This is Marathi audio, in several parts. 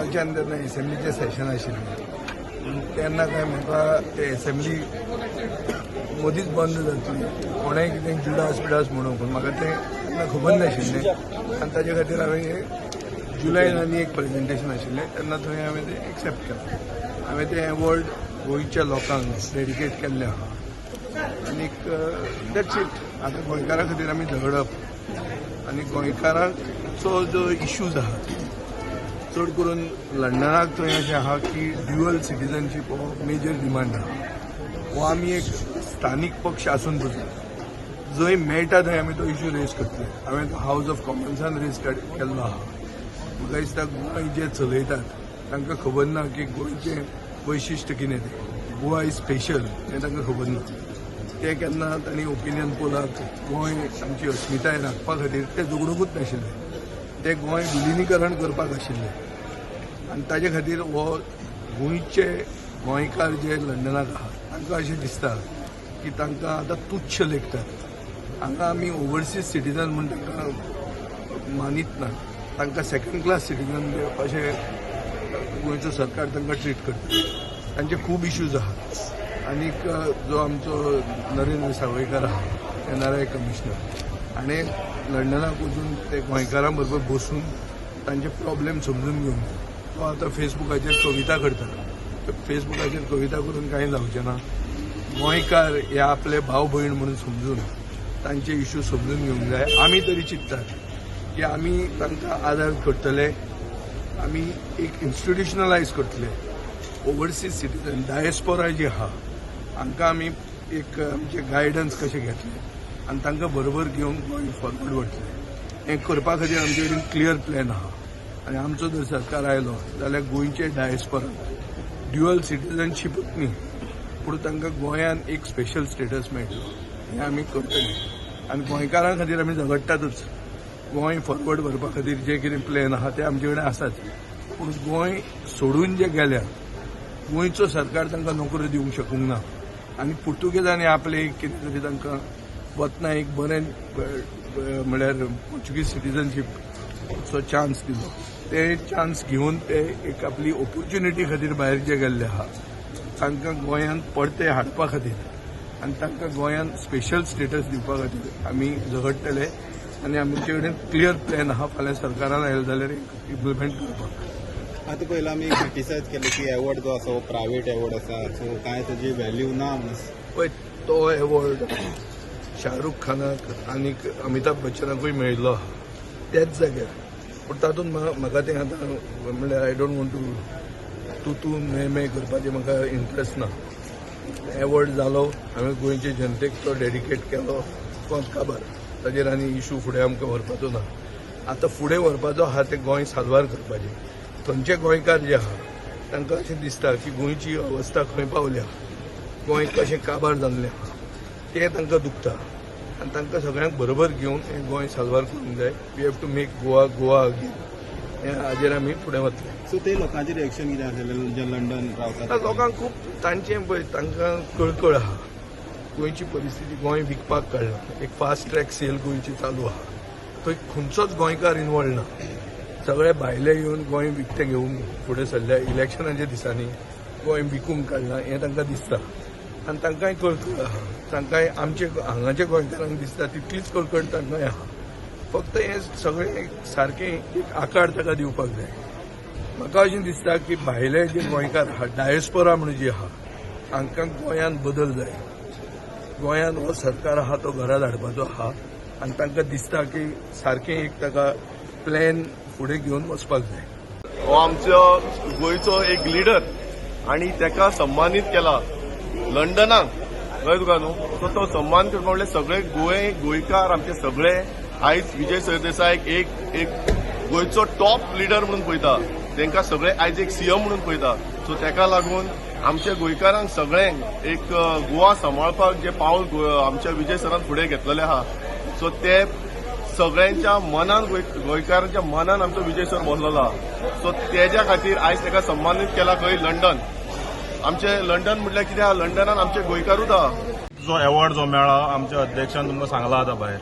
गोंयच्यान तेन्ना एसेंब्लीचें सेशन आशिल्लें तेन्ना काय म्हाका ते एसेंब्ली मदींच बंद जातली कोणेंय कितें जुडास बिडास म्हणून पूण म्हाका तें तेन्ना खबर नाशिल्लें आनी ताजे खातीर हांवें जुलयान आनी एक प्रेजेंटेशन आशिल्लें तेन्ना थंय हांवें तें एक्सेप्ट केलें हांवें तें एवॉर्ड गोंयच्या लोकांक डेडिकेट केल्लें आहा आनीक दॅट्स इट आतां गोंयकारां खातीर आमी झगडप आनी गोंयकारांचो जो इश्यूज आहा चड करून लंडनाक थंय अशें आहा की ड्युअल सिटीजनशीप हो मेजर डिमांड आहा हो आमी एक स्थानीक पक्ष आसून पसून जंय मेळटा थंय आमी तो इश्यू रेज करतले हांवें तो हावज ऑफ कॉमन्सान रेज केल्लो आहा म्हाका दिसता गोंय जे चलयतात तांकां खबर ना की गोंयचें वैशिश्ट कितें तें गोवा इज स्पेशल हें तांकां खबर ना ते केन्ना तांणी ओपिनियन पोलाक गोंय आमची अस्मिताय राखपा खातीर ते झगडूंकूच नाशिल्ले ते गोंय विलिनीकरण करपाक आशिल्ले आनी ताजे खातीर हो गोंयचे गोंयकार जे लंडनाक आहात तांकां अशें दिसता की तांकां आतां तुच्छ लेखतात हांगा आमी ओवरसीज सिटीजन म्हूण तांकां मानीत ना तांकां सेकंड क्लास सिटीजन अशें गोंयचो सरकार तांकां ट्रीट करता तांचे खूब इश्यूज आहात आनीक जो आमचो नरेंद्र सावयकार आहा एनआरआय कमिशनर हाणें लंडनाक वचून ते गोंयकारां बरोबर बसून तांचे प्रॉब्लेम समजून घेवन तो आतां फेसबुकाचेर कविता करता फेसबुकाचेर कविता करून कांय जावचें ना गोंयकार हे आपले भाव भयण म्हणून समजून तांचे इश्यू समजून घेवंक जाय आमी तरी चिंततात की आमी तांकां आदार करतले आमी एक इन्स्टिट्युशनलायज करतले ओवरसीज सिटीजन डायस्पोरा जी आहा हांकां आमी एक आमचे गायडन्स कशें घेतले आनी तांकां बरोबर घेवन गोंय फॉरवर्ड वतले हें करपा खातीर आमचे कडेन क्लियर प्लॅन आहा आनी आमचो जर सरकार आयलो जाल्यार गोंयचे डायस्पोरा ड्युअल सिटीजनशीपच न्ही पूण तांकां गोंयान एक स्पेशल स्टेटस मेळटलो हें आमी करतले आनी गोंयकारां खातीर आमी झगडटातूच गोंय फॉरवर्ड व्हरपा खातीर जे कितें प्लॅन आहा ते आमचे कडेन आसात पूण गोंय सोडून जे गेल्या गोंयचो सरकार तांकां नोकऱ्यो दिवंक शकूंक ना आनी पुर्तुगेजांनी आपले कितें तरी तांकां वतना एक बरें म्हळ्यार पोर्चुगीज सिटीजनशीपचो चान्स दिलो ते चान्स घेवन ते एक आपली ऑपॉर्च्युनिटी खातीर भायर जे गेल्ले आहा तांकां गोंयांत परते हाडपा खातीर आनी तांकां गोंयांत स्पेशल स्टेटस दिवपा खातीर आमी झगडटले आनी आमचे कडेन क्लियर प्लॅन आहा फाल्यां सरकारान आयलो जाल्यार इम्प्लिमेंट करपाक आता पयला आमी क्रिटिसायज केले की एवॉर्ड जो आसा हो प्रायवेट एवॉर्ड आसा सो कांय ताजी व्हॅल्यू ना पळय तो एवॉर्ड शाहरुख खानाक आनीक अमिताभ बच्चनाकूय मेळिल्लो आहा त्याच जाग्यार पूण तातूंत म्हाका तें आतां म्हणल्यार आय डोंट वॉन्ट टू तूं मे करपाचें म्हाका इंट्रस्ट ना एवॉर्ड जालो हांवें गोंयचे जनतेक तो डेडिकेट केलो कोच काबार ताजेर आनी इश्यू फुडें आमकां व्हरपाचो ना आतां फुडें व्हरपाचो आहा तें गोंय साल्वार करपाचें थंयचे गोंयकार जे आहा तांकां अशें दिसता की गोंयची अवस्था खंय पावल्या गोंय कशें काबार जाल्लें आहा तें तांकां दुखता आनी तांकां सगळ्यांक बरोबर घेवन हें गोंय साल्वार करूंक जाय we have to make Goa again हें हाजेर आमी फुडें वतले सो ते लोकांचें रिएक्शन कितें आसलें जे लंडन रावतात लोकांक खूब तांचें पळय तांकां कळकळ आहा गोंयची परिस्थिती गोंय विकपाक काडला एक फास्ट ट्रॅक सेल गोंयची चालू आहा थंय खंयचोच गोंयकार इनवॉल्व ना सगळे भायले येवन गोंय विकते घेवन फुडें सरल्या इलेक्शनाच्या दिसांनी गोंय विकूंक काडलां हें तांकां दिसता आनी तांकांय कळकळ आहा तांकांय आमचे हांगाच्या गोंयकारांक दिसता तितलीच कळकळ तांकांय आहा फक्त हें सगळें सारकें एक आकार ताका दिवपाक जाय म्हाका अशें दिसता की भायले जे गोंयकार आहा डायस्पोरा म्हणून जी आहा हांकां गोंयांत बदल जाय गोंयांत हो सरकार आहा तो घरा धाडपाचो आहा आनी तांकां दिसता की सारकें एक ताका प्लॅन फुडें घेवन वचपाक जाय हो आमचो गोंयचो एक लिडर आनी ताका सन्मानीत केला लंडनाक कळ्ळें तुका न्हू सो तो सन्मान करपा म्हणल्यार सगळे गोंयकार आमचे सगळे आयज विजय सरदेसायक एक गोंयचो टॉप लिडर म्हणून पळयता तांकां सगळे आयज एक सीएम म्हणून पळयता सो ताका लागून आमच्या गोंयकारांक सगळ्यांक एक गोवा सांबाळपाक जे पावल आमच्या विजय सरान फुडें घेतलेले आहा सो ते सगळ्यांच्या मनान गोंयकारांच्या मनान आमचो विजय सर बसलेलो आहा सो तेज्या खातीर आयज ताका सन्मानीत केला खंय लंडन आमचे लंडन म्हटल्यार कितें आहा लंडनान आमचे गोंयकारूच आहा जो एवॉर्ड जो मेळ्ळा आमच्या अध्यक्षान तुमकां सांगला आतां भायर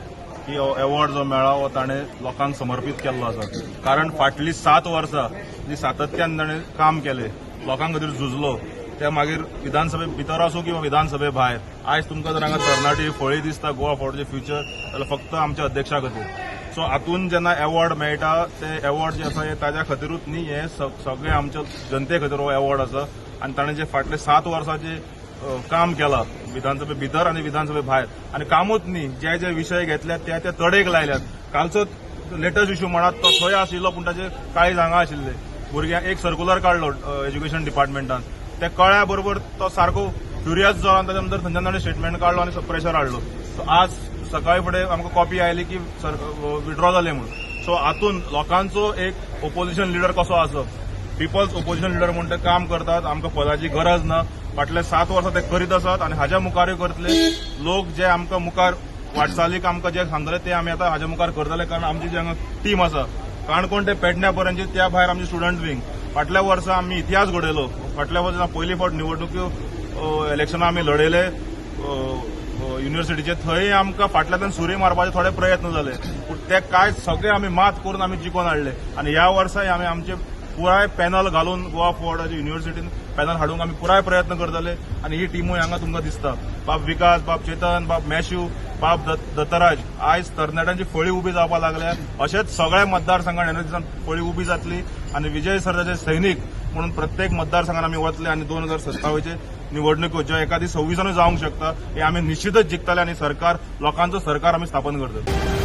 की हो अवॉर्ड जो मेळ्ळो हो ताणें लोकांक समर्पीत केल्लो आसा. कारण फाटलीं 7 वर्सां जी सातत्यान ताणें काम केलें, लोकां खातीर झुजलो, ते मागीर विधानसभे भितर आसूं किंवा विधानसभे भायर. आयज तुमकां जर हांगा तरणाटी फळी दिसता गोवा फॉर द फ्युचर, जाल्यार फक्त आमच्या अध्यक्षा खातीर. सो हातून जेन्ना अवॉर्ड मेळटा ते अवॉर्ड जे आसा हे ताज्या खातीरूच न्ही, हे सगळे आमच्या जनते खातीर हो अवॉर्ड आसा. आनी ताणें जे फाटले 7 वर्सांचे काम केलां विधानसभे भितर आनी विधानसभे भायर, आनी कामूच न्ही, जे जे विशय घेतल्यात ते तडेक लायल्यात. कालचो लेटस्ट इश्यू म्हणत तो थंय आशिल्लो पूण ताचे कांय हांगा आशिल्ले. भुरग्यांक एक सर्क्युलर काडलो एज्युकेशन डिपार्टमेंटान, ते कळ्ळ्या बरोबर तो सारको फ्युरियस जालो आनी ताच्या नंतर थंयच्यान ताणें स्टेटमेंट काडलो आनी प्रेशर हाडलो. सो आज सकाळी फुडें आमकां कॉपी आयली की विड्रॉ जालें म्हणून. सो हातून लोकांचो एक ओपोजिशन लिडर कसो आसप, पिपल्स ओपोजिशन लिडर म्हणून ते काम करतात. आमकां पदाची गरज ना, फाटले 7 वर्सां ते करीत आसात आनी हाज्या मुखारूय करतले. लोक जे आमकां मुखार वाटचालीक आमकां जे सांगतले ते आमी आतां हाज्या मुखार करतले. कारण आमची जी हांगा टीम आसा काणकोण ते पेडण्या पर्यंतची, त्या भायर आमची स्टुडंट विंग. फाटल्या वर्सा आमी इतिहास घडयलो. फाटल्या वर्सा पयली फावट निवडणुको इलेक्शनां आमी लडयले युनिव्हर्सिटीचे. थंय आमकां फाटल्यातल्यान सुरी मारपाचे थोडे प्रयत्न जाले, पूण ते कांय सगळे आमी मात करून आमी जिखून हाडले. आनी ह्या वर्साय आमी आमचे पुराय पॅनल घालून गोवा फॉर्ड युनिव्हर्सिटीन पॅनल हाडूंक आमी पुराय प्रयत्न करतले. आनी ही टिमूय हांगा तुमकां दिसता. बाब विकास, बाब चेतन, बाब मॅश्यू, बाब दत्तराज. आयज तरणाट्यांची फळी उबी जावपाक लागल्या. अशेंच सगळ्या मतदारसंघात ह्या दिसान फळी उबी जातली आनी विजय सरदेसाय सैनीक म्हणून प्रत्येक मतदारसंघात आमी वतले आनी 2027 निवडणुको ज्यो एखादी 26 जावंक शकता हे आमी निश्चितच जिखतले आनी सरकार, लोकांचो सरकार आमी स्थापन करतले.